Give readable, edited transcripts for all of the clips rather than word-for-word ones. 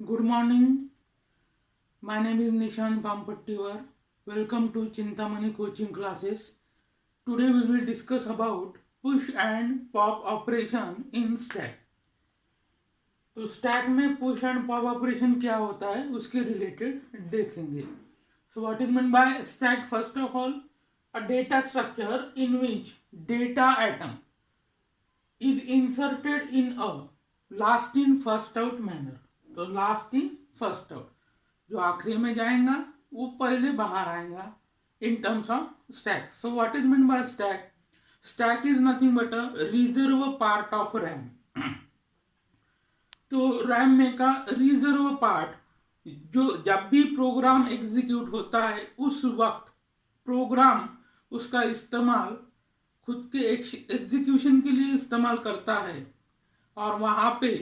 Good morning. My name is Nishan Pampattiwar. Welcome to Chintamani coaching classes. Today we will discuss about push and pop operation in stack. तो stack में push and pop operation क्या होता है उसके related देखेंगे. So what is mean by stack? First of all, a data structure in which data atom is inserted in a last in first out manner. तो last in first out, जो आखिरी में जाएगा वो पहले बाहर आएगा इन terms of stack. So what is mean by stack? Stack is nothing but a reserve part of RAM. तो रैम में का रिजर्व पार्ट, जो जब भी प्रोग्राम एग्जीक्यूट होता है उस वक्त प्रोग्राम उसका इस्तेमाल खुद के एग्जीक्यूशन के लिए इस्तेमाल करता है और वहाँ पे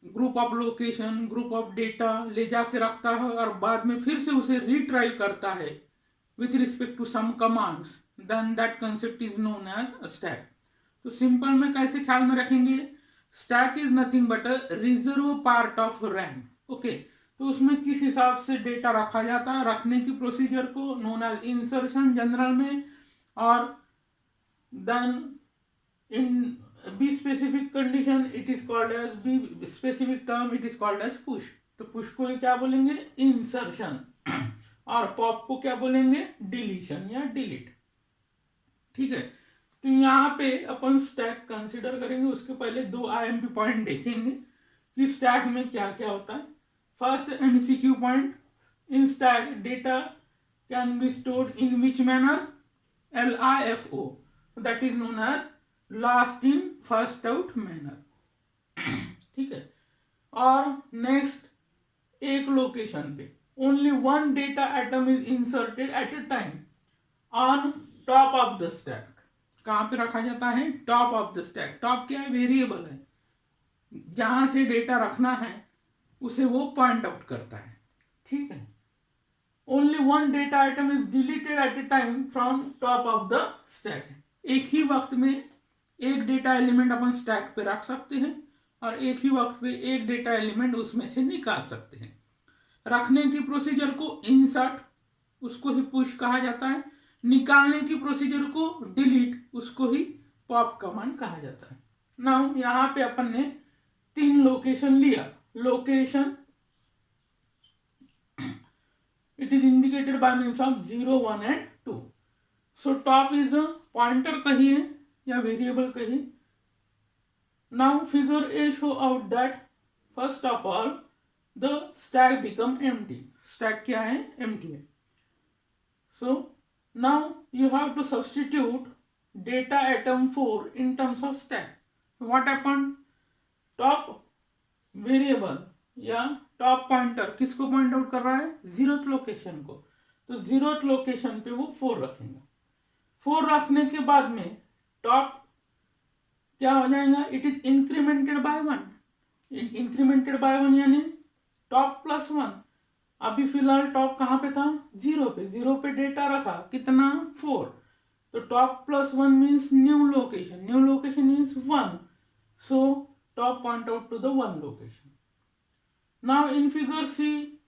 group of location, group of data ले जाके रखता है और बाद में फिर से उसे रीट्राई करता है with respect to some commands. Then that concept is known as stack. तो सिंपल में कैसे ख्याल में रखेंगे? Stack is nothing but a reserve part of RAM. Okay, तो उसमें किस हिसाब से डेटा रखा जाता है, रखने की प्रोसीजर को नोन एज इंसर्शन जनरल में, और then in B specific condition it is called as B specific term it is called as push. तो पुश को ही क्या बोलेंगे? इंसर्शन. और पॉप को क्या बोलेंगे? डिलीशन या डिलीट. ठीक है, तो यहाँ पे अपन स्टैक कंसिडर करेंगे. उसके पहले दो IMP पॉइंट देखेंगे कि स्टैक में क्या क्या होता है. First MCQ point, in stack data can be stored in which manner? LIFO, that is known as last in first out manner. ठीक है, और नेक्स्ट, एक लोकेशन पे only one data item is inserted at a time on top of the stack. कहाँ पे रखा जाता है? Top of the stack. Top क्या है? वेरिएबल है. जहां से डेटा रखना है उसे वो पॉइंट आउट करता है. ठीक है, only one data item is deleted eight a time from top of the stack. एक ही वक्त में एक डेटा एलिमेंट अपन स्टैक पे रख सकते हैं और एक ही वक्त पे एक डेटा एलिमेंट उसमें से निकाल सकते हैं. रखने की प्रोसीजर को इंसर्ट, उसको ही पुश कहा जाता है. निकालने की प्रोसीजर को डिलीट, उसको ही पॉप कमांड कहा जाता है. नाउ यहाँ पे अपन ने तीन लोकेशन लिया. Location it is indicated by means of 0, 1 and 2. So top is a pointer कहिए या variable कहिए. Now figure A show out that first of all the stack become empty. Stack क्या है? Empty है. So now you have to substitute data atom 4 in terms of stack. What happened? Top variable या top pointer किसको point out कर रहा है? Zeroth location को. तो जीरोथ लोकेशन पे वो 4 रखेंगे. 4 रखने के बाद में टॉप क्या हो जाएगा? It is incremented by 1. Incremented by 1 यानी टॉप प्लस 1. अभी फिलहाल टॉप कहाँ पे था? 0 पे. 0 पे डेटा रखा कितना? 4. तो top plus 1 means new location. New location is 1. So top point out to the 1 location. Now in figure C,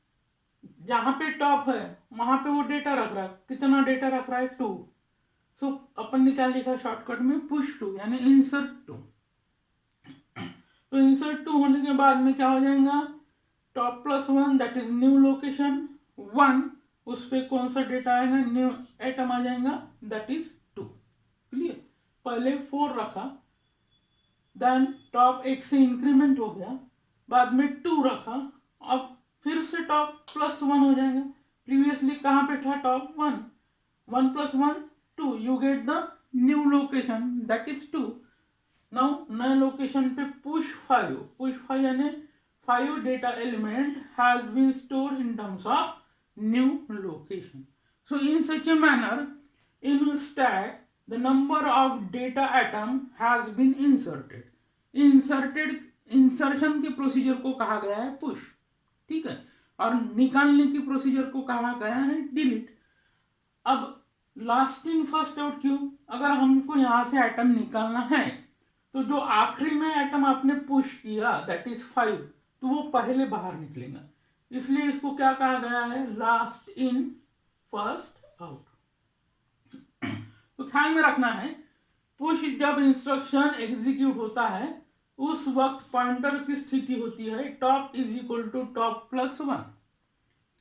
जहां पे टॉप है वहां पे वो डेटा रख रहा है. कितना डेटा रख रहा है? 2. सो अपन ने क्या लिखा शॉर्टकट में? पुश 2 यानी इंसर्ट 2. तो इंसर्ट 2 होने के बाद में क्या हो जाएगा? Top plus 1 that is new location 1. उस पे कौन सा डेटा आएगा? न्यू आइटम आ जाएगा दैट इज 2. क्लियर? पहले 4 रखा, देन टॉप 1 से इंक्रीमेंट हो गया, बाद में 2 रखा, अब फिर से टॉप प्लस 1 हो जाएगा. प्रीवियसली कहाँ पे था? Top 1. 1 plus 1 2. You get the new location that is 2. Now नए लोकेशन पे पुश 5. पुश 5 यानी 5 data element has been stored in terms of new location. So in such a manner in stack the number of data item has been inserted. Insertion के procedure को कहा गया है push. ठीक है, और निकालने की प्रोसीजर को कहा गया है डिलीट. अब लास्ट इन फर्स्ट आउट क्यों? अगर हमको यहां से आइटम निकालना है तो जो आखिरी में आइटम आपने पुश किया दैट इज 5, तो वो पहले बाहर निकलेगा, इसलिए इसको क्या कहा गया है, लास्ट इन फर्स्ट आउट। तो ख्याल में रखना है, पुश जब इंस्ट्रक्शन एग्जीक्यूट होता है उस वक्त पॉइंटर की स्थिति होती है top is equal to top plus one.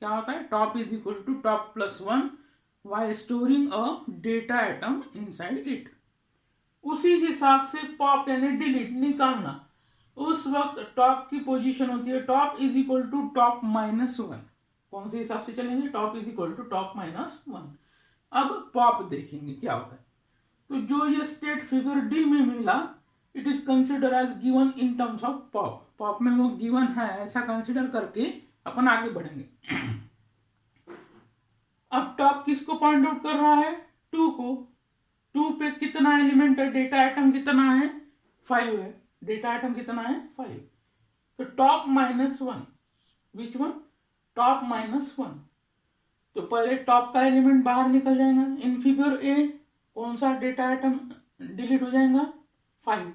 क्या होता है, top is equal to top plus one why storing a data item inside it. उसी हिसाब से पॉप यानी डिलीट निकालना, उस वक्त टॉप की पोजीशन होती है top is equal to top minus one. कौन से हिसाब से चलेंगे, top is equal to top minus one. अब पॉप देखेंगे क्या होता है। तो जो ये स्टेट फिगर डी में मिला, it is consider as given in terms of pop. Pop में वो गिवन है ऐसा कंसिडर करके अपन आगे बढ़ेंगे। अब टॉप किसको पॉइंट आउट कर रहा है, टू को। टू पे कितना एलिमेंट है, डेटा आइटम कितना है, 5 है। डेटा आइटम कितना है, 5। तो top minus one, which one, top minus one. तो पहले टॉप का एलिमेंट बाहर निकल जाएगा। इन फिगर ए कौन सा डेटा आइटम डिलीट हो जाएगा, 5।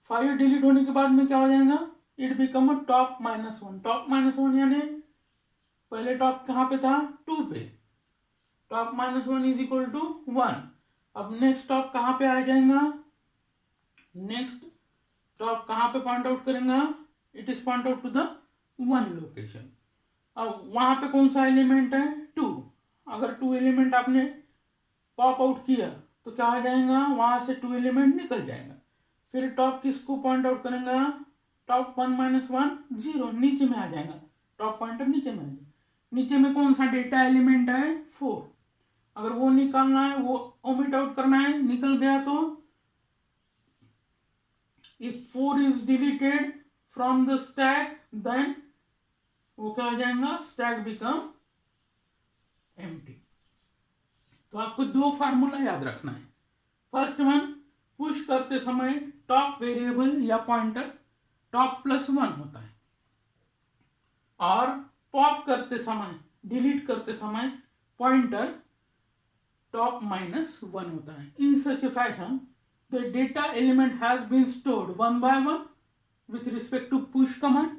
5 डिलीट होने के बाद में क्या हो जाएगा, it become a top minus one. Top minus one यानी पहले टॉप कहाँ पे था, 2 पे। Top minus one is equal to 1। अब नेक्स्ट टॉप कहाँ पे आ जाएगा, नेक्स्ट टॉप कहाँ पे पॉइंट आउट करेंगे, it is point out to the 1 location. अब वहां पे कौन सा एलिमेंट है, 2। अगर 2 एलिमेंट आपने पॉप आउट किया तो क्या हो जाएगा, वहां से 2 एलिमेंट निकल जाएगा। फिर टॉप किसको पॉइंट आउट करेंगे, टॉप 1 माइनस 1 0, नीचे में आ जाएगा। टॉप पॉइंटर नीचे में आ जाएगा। नीचे में कौन सा डेटा एलिमेंट है, 4। अगर वो निकालना है, वो ओमिट आउट करना है, निकल गया तो if 4 is deleted from the stack then वो क्या हो जाएगा, स्टैक बिकम एम्प्टी। तो आपको दो फार्मूला याद रखना है। फर्स्ट वन, पुश करते समय टॉप वेरिएबल या पॉइंटर टॉप प्लस वन होता है, और पॉप करते समय, डिलीट करते समय पॉइंटर टॉप माइनस वन होता है। In such a fashion the data element has been stored one by one with respect to push command,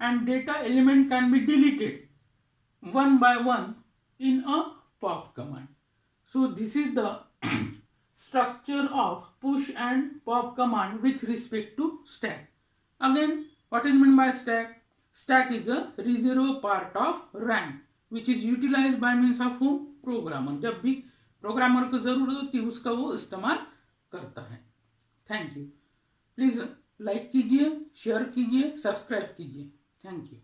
and data element can be deleted one by one in a pop command. So this is the structure of push and pop command with respect to stack. Again, what is meant by stack? Stack is a reserve part of RAM which is utilized by means of whom, programmer. जब भी programmer को जरूरत होती है उसका वो इस्तेमाल करता है। Thank you. प्लीज लाइक कीजिए, शेयर कीजिए, सब्सक्राइब कीजिए। Thank you.